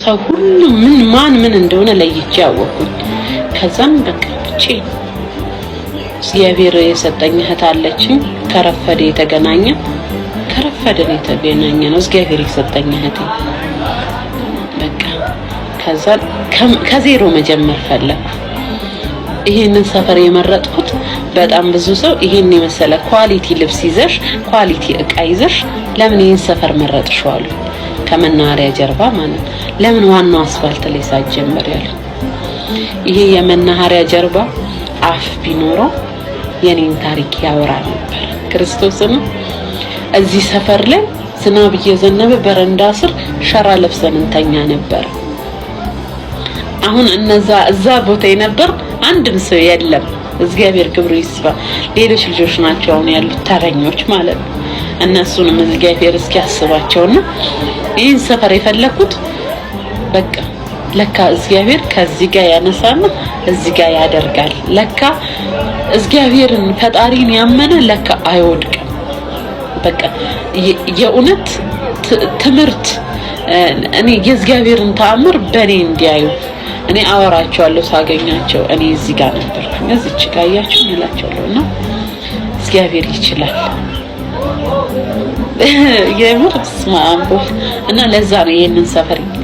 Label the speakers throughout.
Speaker 1: ሰው ሁሉ ምን እንደሆነ ለይቼ አወቅኩኝ። ከዛም በቃ ብቻ እግዚአብሔር የሰጠኝ እህት አለችኝ። ከረፈደ የተገናኘ ነው እግዚአብሔር የሰጠኝ እህት። በቃ ከዛ ከዜሮ መጀመር ፈለኩ። ይሄንን ሰፈር የመረጥኩት በጣም ብዙ ሰው ይሄን የመሰለ ኳሊቲ ልብስ ይዘሽ ኳሊቲ እቃ ይዘሽ ለምን ይሄን ሰፈር መረጥሽዋል? ከመናኸሪያ ጀርባ ማለት ለምን ዋናው አስፋልት ላይ ሳይጀመር ያለ ይሄ የመናኸሪያ ጀርባ አፍ ቢኖረው የኔን ታሪክ ያወራ ነበር። ክርስቶስን እዚህ ሰፈር ላይ ዝናብ እየዘነበ በረንዳ ስር ሸራ ለብሰን እንተኛ ነበር። አሁን እዛ ቦታ የነበር አንድም ሰው የለም። እግዚአብሔር ክብሩ ይስፋ። ሌሎች ልጆች ናቸው አሁን ያሉት ተረኞች ማለት ነው። እነሱንም እግዚአብሔር እስኪያስባቸውና ይህን ሰፈር የፈለኩት በቃ ለካ እግዚአብሔር ከዚህ ጋር ያነሳና እዚህ ጋር ያደርጋል። ለካ እግዚአብሔርን ፈጣሪን ያመነ ለካ አይወድቅም። በቃ የእውነት ትምህርት እኔ የእግዚአብሔርን ተአምር በኔ እንዲያዩ እኔ አወራቸዋለሁ ሳገኛቸው። እኔ እዚህ ጋር ነበር እዚች ጋር ያያችሁ እላቸዋለሁና እግዚአብሔር ይችላል። የምር ስማምቦ እና ለዛ ነው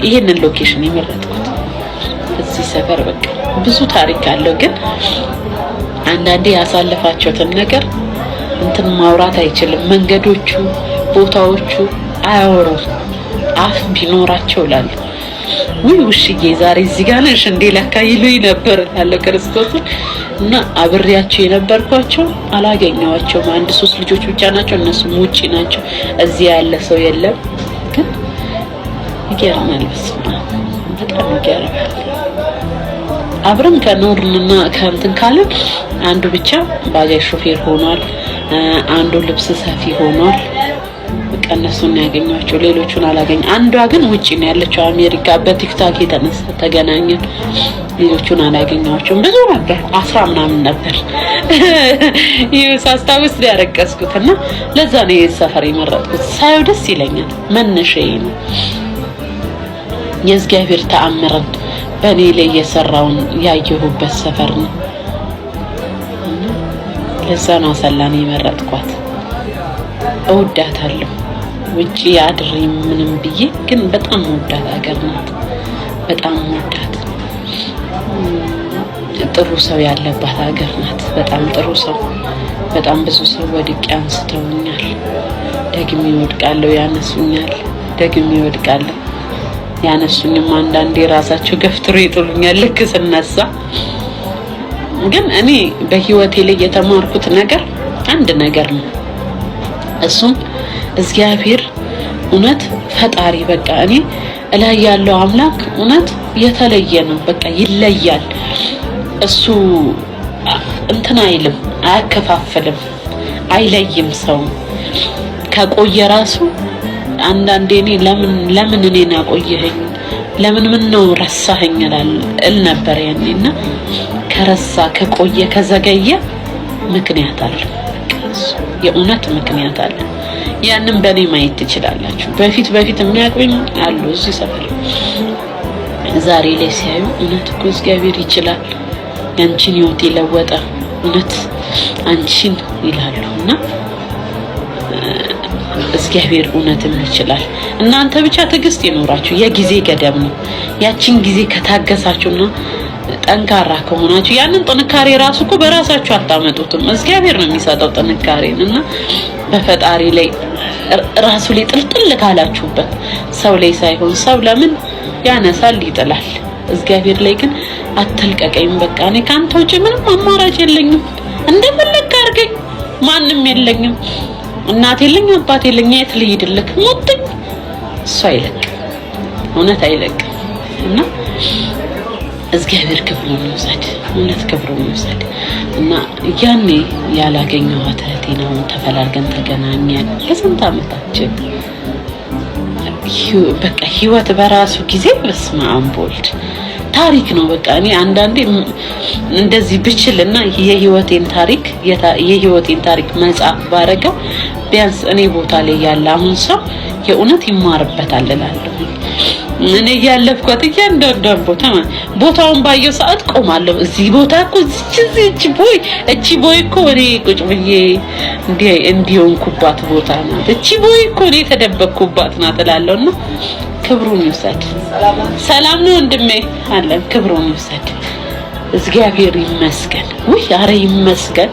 Speaker 1: ይሄንን ሎኬሽን የመረጥኩት። እዚህ ሰፈር በቃ ብዙ ታሪክ አለው፣ ግን አንዳንዴ ያሳለፋቸውን ነገር እንትን ማውራት አይችልም። መንገዶቹ ቦታዎቹ አያወሩም። አፍ ቢኖራቸው ላሉ ውሽዬ ዛሬ እዚህ ጋር ነሽ እንዴ ለካ ይሉኝ ነበር ያለ ክርስቶስ። እና አብሬያቸው የነበርኳቸው አላገኘዋቸውም። 1-3 ልጆች ብቻ ናቸው፣ እነሱም ውጪ ናቸው። እዚህ ያለ ሰው የለም። ግን ይገርማል። በጣም ይገርማል። አብረን ከኖርንና ከእንትን ካለን አንዱ ብቻ ባጃጅ ሾፌር ሆኗል፣ አንዱ ልብስ ሰፊ ሆኗል። እነሱን ያገኘኋቸው፣ ሌሎቹን አላገኘ። አንዷ ግን ውጪ ነው ያለችው አሜሪካ። በቲክታክ የተነሳ ተገናኘን። ሌሎቹን አላገኘኋቸውም። ብዙ ነበር 10 ምናምን ነበር። ይሄ ሳስታውስ ያረቀስኩትና ለዛ ነው የሰፈር የመረጥኩት። ሳይው ደስ ይለኛል። መነሻዬ ነው የእግዚአብሔር ተአምርን በእኔ ላይ የሰራውን ያየሁበት ሰፈር ነው። ለዛ ነው ሰላም የመረጥኳት። እወዳታለሁ። ውጪ አድሬ ምንም ብዬ ግን በጣም ወዳት ሀገር ናት። በጣም ወዳት ጥሩ ሰው ያለባት ሀገር ናት። በጣም ጥሩ ሰው። በጣም ብዙ ሰው ወድቄ አንስተውኛል። ደግሜ ወድቃለሁ፣ ያነሱኛል። ደግሜ ወድቃለሁ፣ ያነሱኝም አንዳንዴ ራሳቸው ገፍትሮ ይጥሉኛል ልክ ስነሳ። ግን እኔ በህይወቴ ላይ የተማርኩት ነገር አንድ ነገር ነው። እሱም እግዚአብሔር እውነት ፈጣሪ በቃ እኔ እላይ ያለው አምላክ እውነት የተለየ ነው። በቃ ይለያል። እሱ እንትን አይልም፣ አያከፋፍልም፣ አይለይም። ሰው ከቆየ ራሱ አንዳንዴ እኔ ለምን እኔን አቆየኸኝ ምን ነው ረሳኸኝ እል ነበር ያኔና ከረሳ ከቆየ ከዘገየ ምክንያት አለ። የእውነት ምክንያት አለ። ያንን በኔ ማየት ትችላላችሁ። በፊት የሚያቆኝ አሉ እዚህ ሰፈር። ዛሬ ላይ ሲያዩ እውነት እኮ እግዚአብሔር ይችላል፣ ያንቺን ህይወት ይለወጣ እውነት አንቺን ይላሉና እግዚአብሔር እውነትም ይችላል። እናንተ ብቻ ትዕግስት ይኖራችሁ። የጊዜ ገደብ ነው። ያቺን ጊዜ ከታገሳችሁና ጠንካራ ከሆናችሁ ያንን ጥንካሬ ራሱ እኮ በራሳችሁ አታመጡትም። እግዚአብሔር ነው የሚሰጠው ጥንካሬንና በፈጣሪ ላይ ራሱ ላይ ጥልጥል ካላችሁበት ሰው ላይ ሳይሆን ሰው ለምን ያነሳል ይጥላል። እግዚአብሔር ላይ ግን አትልቀቀኝ፣ በቃ እኔ ካንተ ውጪ ምንም አማራጭ የለኝም፣ እንደፈለክ አድርገኝ፣ ማንም የለኝም፣ እናት የለኝ፣ አባት የለኝ፣ የት ልሂድልክ ሞትኝ። እሱ አይለቅም፣ እውነት አይለቅም። እና እግዚአብሔር ክብሩን ይውሰድ፣ እውነት ክብሩን ይውሰድ። እና ያኔ ያላገኘኋት እህቴ ነው ተፈላልገን ተገናኘን ለስንት ዓመታችን። በቃ ህይወት በራሱ ጊዜ በስመ አብ ወልድ ታሪክ ነው። በቃ እኔ አንዳንዴ እንደዚህ ብችልና የህይወቴን ታሪክ መጻፍ ባረገው ቢያንስ እኔ ቦታ ላይ ያለ አሁን ሰው የእውነት ይማርበታል እላለሁ። እኔ ያለፍኩት እያንዳንዷን ቦታውን ባየው ሰዓት ቆማለሁ። እዚህ ቦታ እኮ እቺ ቦይ እኮ እኔ ቁጭ ብዬ እንዲሆንኩባት ቦታ ናት። እቺ ቦይ እኮ እኔ ተደበቅኩባት ናት እላለሁና ክብሩን ይውሰድ። ሰላም ነው ወንድሜ አለ። ክብሩን ይውሰድ እግዚአብሔር ይመስገን። አረ ይመስገን።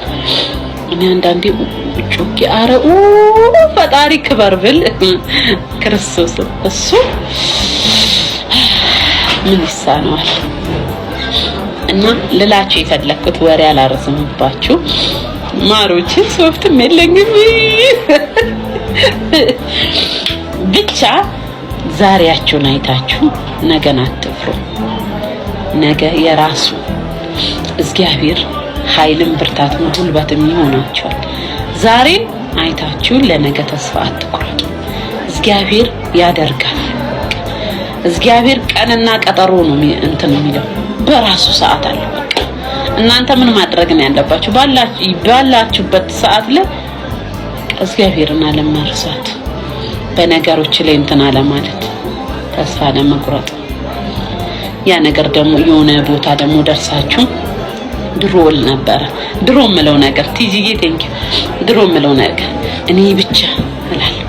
Speaker 1: እኔ አንዳንዴ ጮኬ አረ ፈጣሪ ክበር ብል ክርስቶስ እሱ ምን ይሳነዋል። እና ልላችሁ የፈለኩት ወሬ አላረዝምባችሁ ማሮች፣ ሶፍትም የለኝም ብቻ ዛሬያችሁን አይታችሁ ነገን አትፍሩ። ነገ የራሱ እግዚአብሔር ኃይልም ብርታትም ጉልበትም ይሆናችኋል። ዛሬ አይታችሁ ለነገ ተስፋ አትቁረጡ። እግዚአብሔር ያደርጋል። እግዚአብሔር ቀንና ቀጠሮ ነው የሚለው በራሱ ሰዓት አለው። በቃ እናንተ ምን ማድረግ ነው ያለባችሁ? ባላችሁበት ሰዓት ላይ እግዚአብሔርን አለመርሳት፣ በነገሮች ላይ አለማለት፣ ተስፋ አለመቁረጥ። ያ ነገር ደግሞ የሆነ ቦታ ደግሞ ደርሳችሁ ድሮል ነበር ድሮ ምለው ነገር ቲጂዬ ቴንኪው ድሮ ምለው ነገር እኔ ብቻ እላለሁ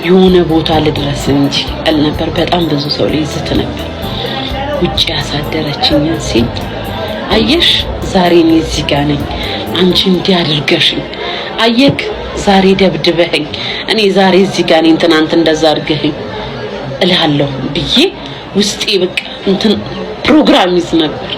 Speaker 1: የሆነ ቦታ ልድረስ እንጂ እል ነበር። በጣም ብዙ ሰው ሊዝት ነበር። ውጪ ያሳደረችኝ ሴት አየሽ ዛሬ እኔ እዚህ ጋር ነኝ፣ አንቺ እንዲያድርገሽኝ አየክ ዛሬ ደብድበኝ፣ እኔ ዛሬ እዚህ ጋር ነኝ፣ ትናንት እንደዛ አድርገኝ እላለሁ ብዬ ውስጤ በቃ ፕሮግራም ይዝ ነበር።